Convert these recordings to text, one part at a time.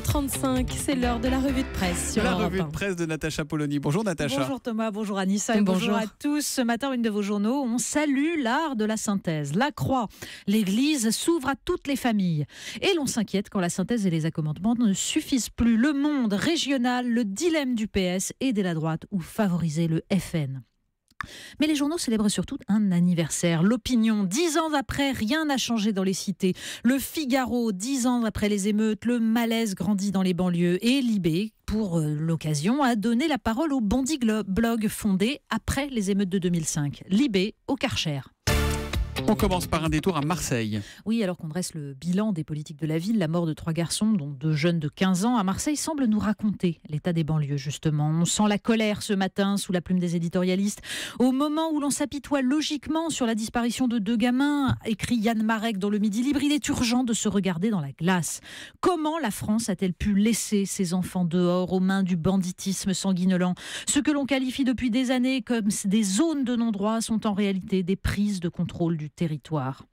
7h35, c'est l'heure de la revue de presse sur La Europe revue 1. de presse de Natacha Polony. Bonjour Natacha. Bonjour Thomas, bonjour Anissa et bonjour à tous. Ce matin, une de vos journaux, on salue l'art de la synthèse. La Croix, l'Église s'ouvre à toutes les familles. Et l'on s'inquiète quand la synthèse et les accommodements ne suffisent plus. Le Monde régional, le dilemme du PS, aider la droite ou favoriser le FN. Mais les journaux célèbrent surtout un anniversaire. L'Opinion, 10 ans après, rien n'a changé dans les cités. Le Figaro, 10 ans après les émeutes, le malaise grandit dans les banlieues. Et Libé, pour l'occasion, a donné la parole au Bondi Blog fondé après les émeutes de 2005. Libé au Karcher. On commence par un détour à Marseille. Oui, alors qu'on dresse le bilan des politiques de la ville, la mort de 3 garçons, dont 2 jeunes de 15 ans, à Marseille semble nous raconter l'état des banlieues, justement. On sent la colère ce matin sous la plume des éditorialistes. Au moment où l'on s'apitoie logiquement sur la disparition de 2 gamins, écrit Yann Marek dans le Midi Libre, il est urgent de se regarder dans la glace. Comment la France a-t-elle pu laisser ses enfants dehors aux mains du banditisme sanguinolent ? Ce que l'on qualifie depuis des années comme des zones de non-droit sont en réalité des prises de contrôle du territoire.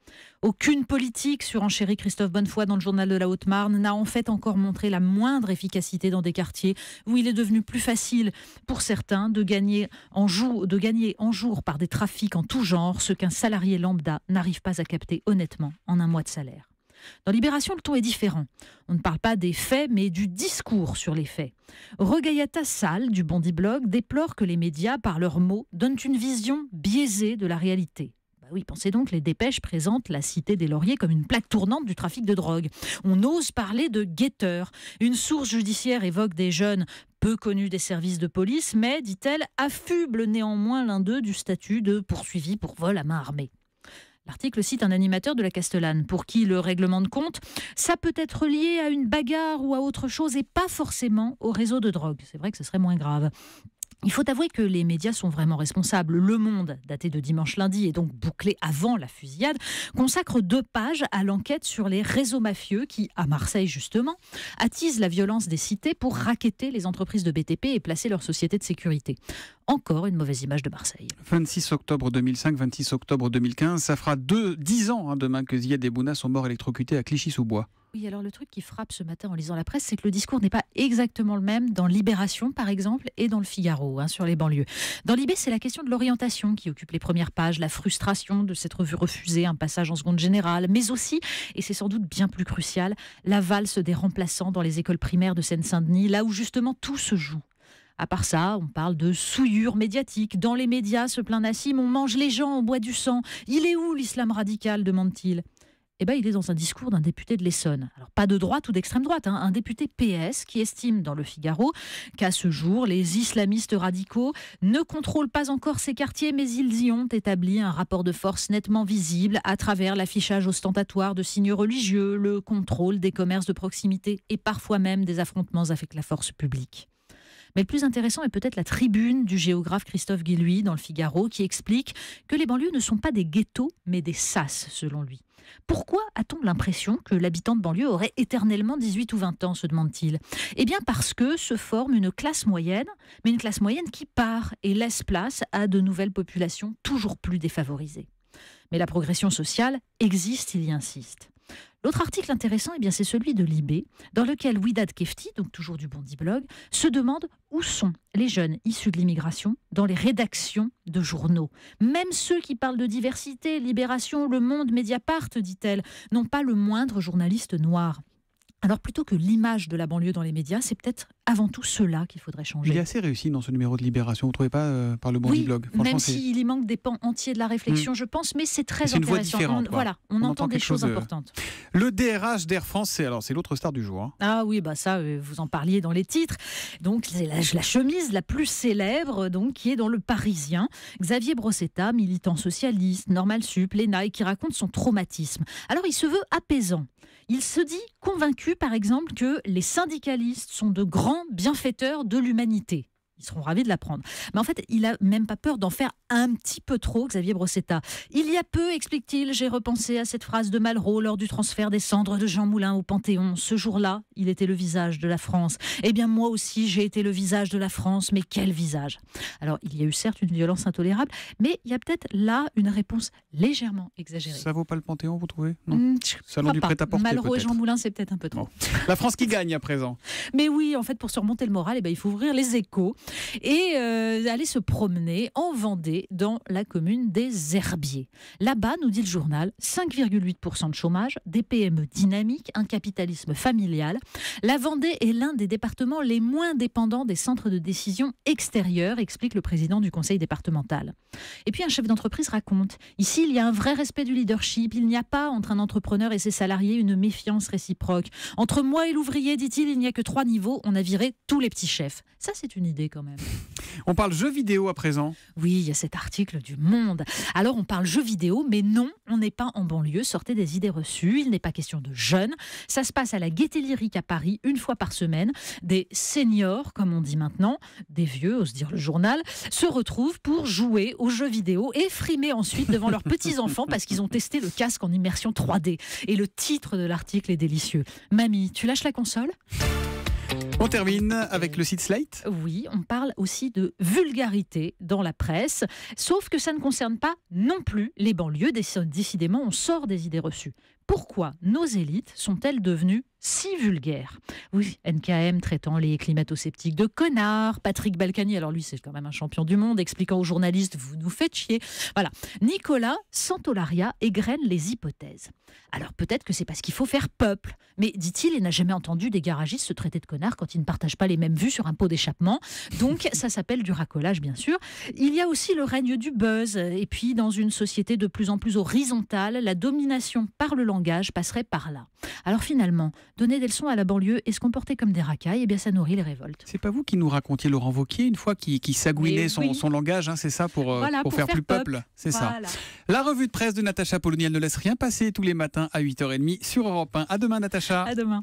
Aucune politique, surenchérit Christophe Bonnefoy dans le journal de la Haute-Marne, n'a en fait encore montré la moindre efficacité dans des quartiers où il est devenu plus facile pour certains de gagner en jour par des trafics en tout genre, ce qu'un salarié lambda n'arrive pas à capter honnêtement en un mois de salaire. Dans Libération, le ton est différent. On ne parle pas des faits, mais du discours sur les faits. Regayata Sall, du Bondi Blog, déplore que les médias, par leurs mots, donnent une vision biaisée de la réalité. Oui, pensez donc, les dépêches présentent la cité des Lauriers comme une plaque tournante du trafic de drogue. On ose parler de guetteurs. Une source judiciaire évoque des jeunes peu connus des services de police, mais, dit-elle, affuble néanmoins l'un d'eux du statut de poursuivi pour vol à main armée. L'article cite un animateur de la Castellane pour qui le règlement de compte, ça peut être lié à une bagarre ou à autre chose et pas forcément au réseau de drogue. C'est vrai que ce serait moins grave. Il faut avouer que les médias sont vraiment responsables. Le Monde, daté de dimanche lundi et donc bouclé avant la fusillade, consacre 2 pages à l'enquête sur les réseaux mafieux qui, à Marseille justement, attisent la violence des cités pour racketter les entreprises de BTP et placer leurs sociétés de sécurité. Encore une mauvaise image de Marseille. 26 octobre 2005, 26 octobre 2015, ça fera 10 ans demain que Ziad et Bouna sont morts électrocutés à Clichy-sous-Bois. Oui, alors le truc qui frappe ce matin en lisant la presse, c'est que le discours n'est pas exactement le même dans Libération, par exemple, et dans le Figaro, sur les banlieues. Dans Libé, c'est la question de l'orientation qui occupe les premières pages, la frustration de s'être vu refuser un passage en seconde générale, mais aussi, et c'est sans doute bien plus crucial, la valse des remplaçants dans les écoles primaires de Seine-Saint-Denis, là où justement tout se joue. À part ça, on parle de souillure médiatique. Dans les médias, se plaint Nassim, on mange les gens, on boit du sang. Il est où l'islam radical, demande-t-il ? Eh bien, il est dans un discours d'un député de l'Essonne. Alors, pas de droite ou d'extrême droite, un député PS qui estime dans le Figaro qu'à ce jour, les islamistes radicaux ne contrôlent pas encore ces quartiers, mais ils y ont établi un rapport de force nettement visible à travers l'affichage ostentatoire de signes religieux, le contrôle des commerces de proximité et parfois même des affrontements avec la force publique. Mais le plus intéressant est peut-être la tribune du géographe Christophe Guilluy dans le Figaro qui explique que les banlieues ne sont pas des ghettos mais des sas selon lui. Pourquoi a-t-on l'impression que l'habitant de banlieue aurait éternellement 18 ou 20 ans, se demande-t-il ? Eh bien parce que se forme une classe moyenne, mais une classe moyenne qui part et laisse place à de nouvelles populations toujours plus défavorisées. Mais la progression sociale existe, il y insiste. L'autre article intéressant, c'est celui de Libé, dans lequel Widad Kefti, donc toujours du Bondi Blog, se demande où sont les jeunes issus de l'immigration dans les rédactions de journaux. Même ceux qui parlent de diversité, Libération, Le Monde, Mediapart, dit-elle, n'ont pas le moindre journaliste noir. Alors plutôt que l'image de la banlieue dans les médias, c'est peut-être avant tout cela qu'il faudrait changer. Il est assez réussi dans ce numéro de Libération, vous ne trouvez pas, par le Bondi Blog ? Même s'il y manque des pans entiers de la réflexion, je pense, mais c'est très intéressant. Une voix différente. On entend des choses importantes. Le DRH d'Air France, c'est l'autre star du jour. Ah oui, ça, vous en parliez dans les titres. Donc c'est la chemise la plus célèbre, donc qui est dans Le Parisien. Xavier Brossetta, militant socialiste, Normal Sup, l'ENA, qui raconte son traumatisme. Alors il se veut apaisant. Il se dit convaincu, par exemple, que les syndicalistes sont de grands bienfaiteurs de l'humanité. Ils seront ravis de l'apprendre. Mais en fait, il n'a même pas peur d'en faire un petit peu trop, Xavier Brossetta. Il y a peu, explique-t-il, j'ai repensé à cette phrase de Malraux lors du transfert des cendres de Jean Moulin au Panthéon. Ce jour-là, il était le visage de la France. Eh bien, moi aussi, j'ai été le visage de la France. Mais quel visage! Alors, il y a eu certes une violence intolérable, mais il y a peut-être là une réponse légèrement exagérée. Ça vaut pas le Panthéon, vous trouvez? Non. Salon du prêt-à-porter, Malraux et peut-être. Jean Moulin, c'est peut-être un peu trop. Bon. La France qui gagne à présent. Mais oui, en fait, pour surmonter le moral, il faut ouvrir les Échos et aller se promener en Vendée, dans la commune des Herbiers. Là-bas, nous dit le journal, 5,8% de chômage, des PME dynamiques, un capitalisme familial. La Vendée est l'un des départements les moins dépendants des centres de décision extérieurs, explique le président du conseil départemental. Et puis un chef d'entreprise raconte, ici il y a un vrai respect du leadership, il n'y a pas entre un entrepreneur et ses salariés une méfiance réciproque. Entre moi et l'ouvrier, dit-il, il n'y a que 3 niveaux, on a viré tous les petits chefs. Ça c'est une idée quand même. On parle jeux vidéo à présent. Oui, il y a cet article du Monde. Alors on parle jeux vidéo, mais non, on n'est pas en banlieue, sortez des idées reçues, il n'est pas question de jeunes. Ça se passe à la Gaîté Lyrique à Paris, une fois par semaine. Des seniors, comme on dit maintenant, des vieux, ose dire le journal, se retrouvent pour jouer aux jeux vidéo et frimer ensuite devant leurs petits-enfants parce qu'ils ont testé le casque en immersion 3D. Et le titre de l'article est délicieux. Mamie, tu lâches la console ? On termine avec le site Slate. Oui, on parle aussi de vulgarité dans la presse, sauf que ça ne concerne pas non plus les banlieues. Décidément, on sort des idées reçues. Pourquoi nos élites sont-elles devenues si vulgaires? Oui, NKM traitant les climato-sceptiques de connards, Patrick Balkany, alors lui c'est quand même un champion du monde, expliquant aux journalistes « vous nous faites chier ». Voilà, Nicolas Santolaria égrène les hypothèses. Alors peut-être que c'est parce qu'il faut faire peuple, mais dit-il, il n'a jamais entendu des garagistes se traiter de connards quand ils ne partagent pas les mêmes vues sur un pot d'échappement. Donc ça s'appelle du racolage bien sûr. Il y a aussi le règne du buzz, et puis dans une société de plus en plus horizontale, la domination par le langage passerait par là. Alors finalement, donner des leçons à la banlieue et se comporter comme des racailles, eh bien ça nourrit les révoltes. C'est pas vous qui nous racontiez Laurent Wauquiez une fois qui sagouinait son langage, hein, c'est ça, pour faire plus peuple. C'est voilà. Ça. La revue de presse de Natacha Polony, elle ne laisse rien passer tous les matins à 8h30 sur Europe 1. À demain Natacha. À demain.